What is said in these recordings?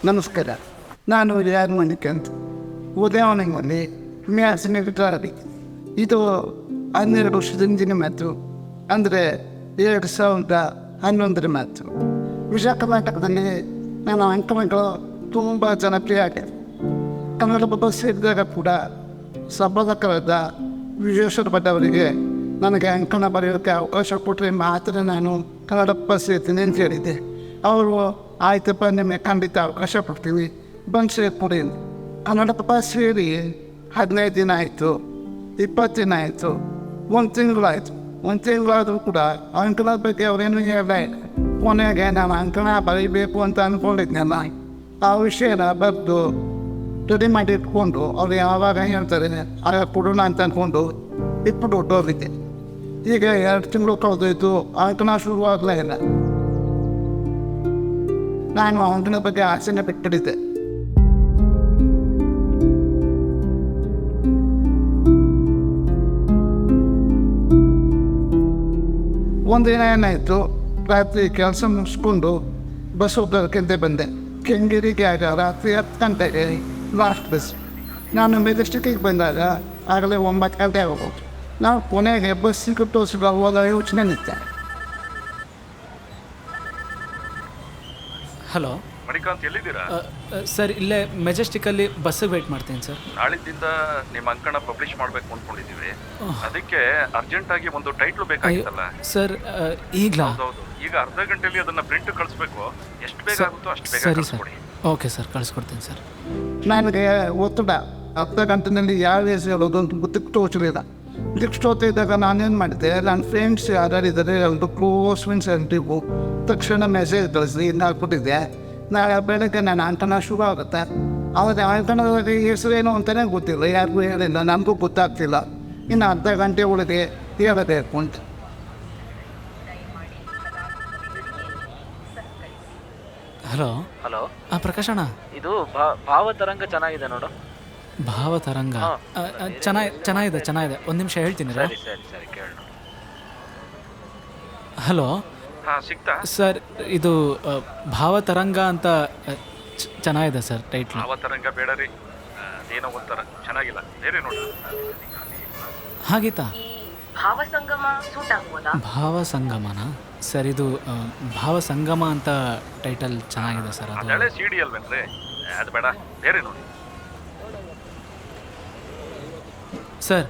ನಮಸ್ಕಾರ. ನಾನು ಯಾರು ಮಣಿಕಂತ ಉದಯವಾಣಿಯಲ್ಲಿ ಮ್ಯಾಥ್ಸ್ನಲ್ಲಿ ಇದು 12 ವರ್ಷದ ಹಿಂದಿನ ಮಾತು, ಅಂದರೆ 2011ರ ಮಾತು. ವಿಜಯ ಕರ್ನಾಟಕದಲ್ಲಿ ನನ್ನ ಅಂಕಣಗಳು ತುಂಬ ಜನಪ್ರಿಯ ಆಗಿದೆ. ಕನ್ನಡ ಬಸ್ ಸೇರಿದಾಗ ಕೂಡ ಸಂಪಾದಕರಾದ ವಿಜಯೇಶ್ವರ ಭಟ್ ನನಗೆ ಅಂಕಣ ಬರೆಯೋಕ್ಕೆ ಅವಕಾಶ ಕೊಟ್ಟರೆ ಮಾತ್ರ ನಾನು ಕನ್ನಡ ಬಸ್ ಸೇರ್ತೀನಿ ಅಂತ ಹೇಳಿದ್ದೆ. ಅವರು ಆಯ್ತಪ್ಪ, ನಿಮಗೆ ಖಂಡಿತ ಅವಕಾಶ ಕೊಡ್ತೀವಿ, ಬಂದು ಸೇರ್ಕೊಡಿ. ಕನ್ನಡ ಬಸ್ ಸೇರಿ 15 ದಿನ ಆಯಿತು, 20 ದಿನ ಆಯಿತು, 1 ತಿಂಗಳಾಯಿತು. 1 ತಿಂಗಳಾದರೂ ಕೂಡ ಅಂಕಣದ ಬಗ್ಗೆ ಅವರೇನು ಹೇಳಲೇ ಇಲ್ಲ. ಕೊನೆಗೆ ನಾನು ಅಂಕಣ ಬರೀಬೇಕು ಅಂತ ಅಂದ್ಕೊಂಡಿದ್ನಲ್ಲ, ಆ ವಿಷಯನ ಬರೆದು ರೆಡಿ ಮಾಡಿ ಇಟ್ಕೊಂಡು ಅವ್ರು ಯಾವಾಗ ಹೇಳ್ತಾರೆ ಆಗ ಕೊಡೋಣ ಅಂತ ಅಂದ್ಕೊಂಡು ಇಟ್ಬಿಟ್ಟು ಹೊಟ್ಟೋಗಿದ್ದೆ. ಈಗ 2 ತಿಂಗಳು ಕಳೆದೋಯ್ತು, ಅಂಕಣ ಶುರುವಾಗಲೇ ಇಲ್ಲ. ನಾನು ಅಂಕಣ ಬಗ್ಗೆ ಆಸೆನ ಬಿಟ್ಟಿದ್ದೆ. ಒಂದಿನ ಏನಾಯಿತು, ರಾತ್ರಿ ಕೆಲಸ ಮುಗಿಸ್ಕೊಂಡು ಬಸ್ ಹೋಗೋದಕ್ಕಿಂತ ಬಂದೆ. ಕೆಂಗೇರಿಗೆ ಆಗ ರಾತ್ರಿ 10 ಗಂಟೆಗೆ ಲಾಸ್ಟ್ ಬಸ್. ನಾನು ಮೆಜೆಸ್ಟಿಕ್ಕಿಗೆ ಬಂದಾಗ ಆಗಲೇ 9 ಗಂಟೆ ಆಗೋದು. ನಾವು ಕೊನೆಗೆ ಬಸ್ ಸಿಗುತ್ತೋ ಸಿಗೋದ ಯೋಚನೆ ನಿಂತೆ. ಹಲೋ ಮಣಿಕಾಂತ್, ಎಲ್ಲಿದ್ದೀರಾ? ಸರ್, ಇಲ್ಲೇ ಮೆಜೆಸ್ಟಿಕಲ್ಲಿ ಬಸ್ಸಿಗೆ ವೆಯ್ಟ್ ಮಾಡ್ತೀನಿ ಸರ್. ನಾಳಿದ್ದಿಂದ ನಿಮ್ಮ ಅಂಕಣ ಪಬ್ಲಿಷ್ ಮಾಡಬೇಕು ಅಂದ್ಕೊಂಡಿದ್ದೀವಿ. ಅದಕ್ಕೆ ಅರ್ಜೆಂಟಾಗಿ ಒಂದು ಟೈಟ್ಲು ಬೇಕಾಗಿತ್ತಲ್ಲ ಸರ್. ಈಗಲಾ? ಹೌದು, ಈಗ ಅರ್ಧ ಗಂಟೆಯಲ್ಲಿ ಅದನ್ನು ಪ್ರಿಂಟ್ ಕಳಿಸ್ಬೇಕು. ಎಷ್ಟು ಬೇಗ ಆಗುತ್ತೋ ಅಷ್ಟು ಬೇಗ ಸರಿ ಸರ್. ಕಳಿಸ್ಕೊಡಿ. ಓಕೆ ಸರ್, ಕಳಿಸ್ಕೊಡ್ತೀನಿ ಸರ್. ನನಗೆ ಒತ್ತಡ, ಅರ್ಧ ಗಂಟೆನಲ್ಲಿ ಯಾವ ಹೆಸರು ಹೇಳೋದು ಅಂತ ಗೊತ್ತಿಟ್ಟು ತೋಚಲಿಲ್ಲ. ಇದ್ದಾಗ ನಾನೇನು ಮಾಡಿದೆ, ನನ್ನ ಫ್ರೆಂಡ್ಸ್ ಯಾರ್ಯಾರಿದ್ದಾರೆ ಒಂದು ಕ್ಲೋಸ್ ಫ್ರೆಂಡ್ಸ್ ಅಂಟಿಗೂ ತಕ್ಷಣ ಮೆಸೇಜ್ ಕಳಿಸಿ ಹಾಕ್ಬಿಟ್ಟಿದ್ದೆ. ನಾಳೆ ಬೆಳಗ್ಗೆ ನನ್ನ ಅಂಕಣ ಶುರು ಆಗುತ್ತೆ. ಆವಾಗ ಅಂಕಣದಲ್ಲಿ ಹೆಸರೇನು ಅಂತಲೇ ಗೊತ್ತಿಲ್ಲ, ಯಾರಿಗೂ ಹೇಳಿಲ್ಲ, ನನಗೂ ಗೊತ್ತಾಗ್ತಿಲ್ಲ. ಇನ್ನು ಅರ್ಧ ಗಂಟೆ ಒಳಗೆ ಹೇಳಬೇಕು ಅಂತ. ಹಲೋ ಹಲೋ, ಪ್ರಕಾಶ್ ಅಣ್ಣ, ಇದು ಭಾವತರಂಗ ಚೆನ್ನಾಗಿದೆ ನೋಡು. ಭಾವತರಂಗ ಚೆನ್ನಾಗಿದೆ. ಒಂದು ನಿಮಿಷ ಹೇಳ್ತೀನಿ. ಸರಿ ಸರಿ ಸರಿ, ಕೇಳು. ಹಲೋ ಸಿಗ್ತಾ? ಸರ್, ಇದು ಭಾವತರಂಗ ಅಂತ ಚೆನ್ನಾಗಿದೆ ಸರ್ ಟೈಟ್ಲ್. ಭಾವತರಂಗ ಬೇಡ ರೀ, ಏನೋ ಒಂಥರ ಚೆನ್ನಾಗಿಲ್ಲ, ಬೇರೆ ನೋಡಿ. ಹಾಗೀತಾ? ಭಾವಸಂಗಮ ಸೂಟ್ ಆಗ್ಬೋದಾ? ಭಾವಸಂಗಮನ ಸರ್, ಇದು ಭಾವಸಂಗಮ ಅಂತ ಟೈಟಲ್ ಚೆನ್ನಾಗಿದೆ ಸರ್. ಅದು ಹಳೆ CD ಅಲ್ವೇನ್ರಿ, ಅದು ಬೇಡ, ಬೇರೆ ನೋಡಿ. ಸರ್,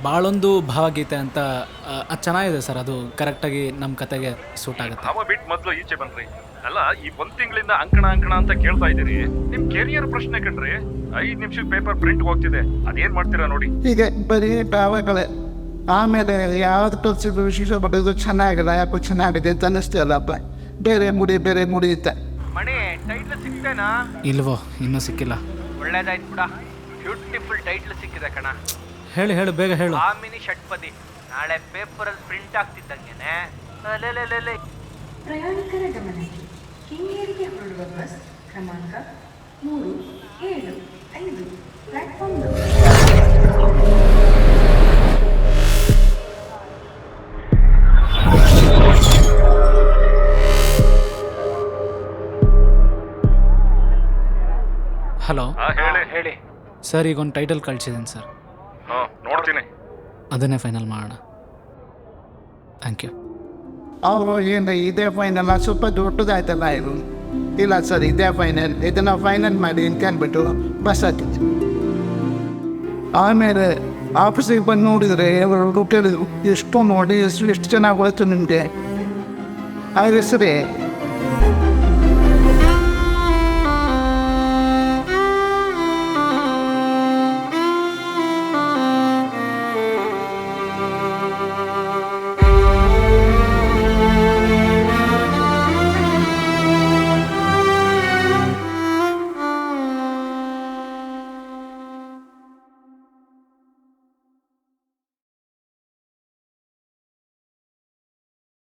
ಭಾಳೊಂದು ಭಾವಗೀತೆ ಅಂತ ಅದು ಚೆನ್ನಾಗಿದೆ ಸರ್. ಅದು ಕರೆಕ್ಟಾಗಿ ನಮ್ಮ ಕತೆಗೆ ಸೂಟ್ ಆಗುತ್ತೆ. ಭಾವ ಬಿಟ್ಟು ಮೊದಲು ಈಚೆ ಬನ್ರಿ. ಅಲ್ಲ, ಈ 1 ತಿಂಗಳಿಂದ ಅಂಕಣ ಅಂತ ಕೇಳ್ತಾ ಇದ್ದೀರಿ. ನಿಮ್ ಕೆರಿಯರ್ ಪ್ರಶ್ನೆ ಕಣ್ರಿ. 5 ನಿಮಿಷಕ್ಕೆ ಪೇಪರ್ ಪ್ರಿಂಟ್ ಹೋಗ್ತಿದೆ, ಅದೇನ್ ಮಾಡ್ತೀರಾ ನೋಡಿ. ಹೀಗೆ ಬರೀ ಭಾವಗಳೇ. ಆಮೇಲೆ ಯಾವ್ದು ಕಲಿಸಿದ್ರು ವಿಶೇಷ ಬರೋದು ಚೆನ್ನಾಗಿಲ್ಲ, ಯಾಕೋ ಚೆನ್ನಾಗಿದೆ ಅಂತ ಅನ್ನಿಸ್ತೇವಲ್ಲಪ್ಪ. ಬೇರೆ ಮುಡಿ ಇತ್ತ. ಮಣಿ, ಟೈಟ್ಲ್ ಸಿಕ್ತೇನಾ? ಇಲ್ವೋ, ಇನ್ನೂ ಸಿಕ್ಕಿಲ್ಲ. ಒಳ್ಳೇದಾಯ್ತು ಬಿಡ, ಬ್ಯೂಟಿಫುಲ್ ಟೈಟ್ಲ್ ಸಿಕ್ಕಿದೆ ಕಣ. ಹೇಳು ಬೇಗ ಹೇಳು. ಆಮಿನಿ ಷಟ್ಪದಿ ನಾಳೆ ಪೇಪರಲ್ಲಿ ಪ್ರಿಂಟ್ ಆಗ್ತಿದ್ದಂಗೆನೆ. ಪ್ರಯಾಣಿಕರ ಗಮನಕ್ಕೆ, ಕೆಂಗೇರಿಗೆ ಹೊರಡುವ ಬಸ್ ಕ್ರಮಾಂಕ 375 ಪ್ಲಾಟ್ಫಾರ್ಮ್ ಹಲೋ ಹೇಳಿ. ಸರ್, ಈಗ ಒಂದು ಟೈಟಲ್ ಕಳಿಸಿದ್ದೀನಿ ಸರ್. ನೋಡ್ತೀನಿ. ಅದನ್ನೇ ಫೈನಲ್ ಮಾಡೋಣ. Thank you. ಅವರು ಏನು ಇದೇ ಫೈನಲ್, ಸ್ವಲ್ಪ ದೊಡ್ಡದಾಯ್ತಲ್ಲ ಇದು. ಇಲ್ಲ ಸರ್, ಇದೇ ಫೈನಲ್, ಇದನ್ನು ಫೈನಲ್ ಮಾಡಿ ಅಂತ ಅಂದ್ಬಿಟ್ಟು ಬಸ್ ಹತ್ತಿದ್ದೆ. ಆಮೇಲೆ ಆಫೀಸಿಗೆ ಬಂದು ನೋಡಿದರೆ ಅವರು ಕೇಳಿದ್ರು, ಎಷ್ಟು ನೋಡಿ ಎಷ್ಟು ಚೆನ್ನಾಗಿ ಹೋಯ್ತು ನಿಮಗೆ. ಆ ಹೆಸರೇ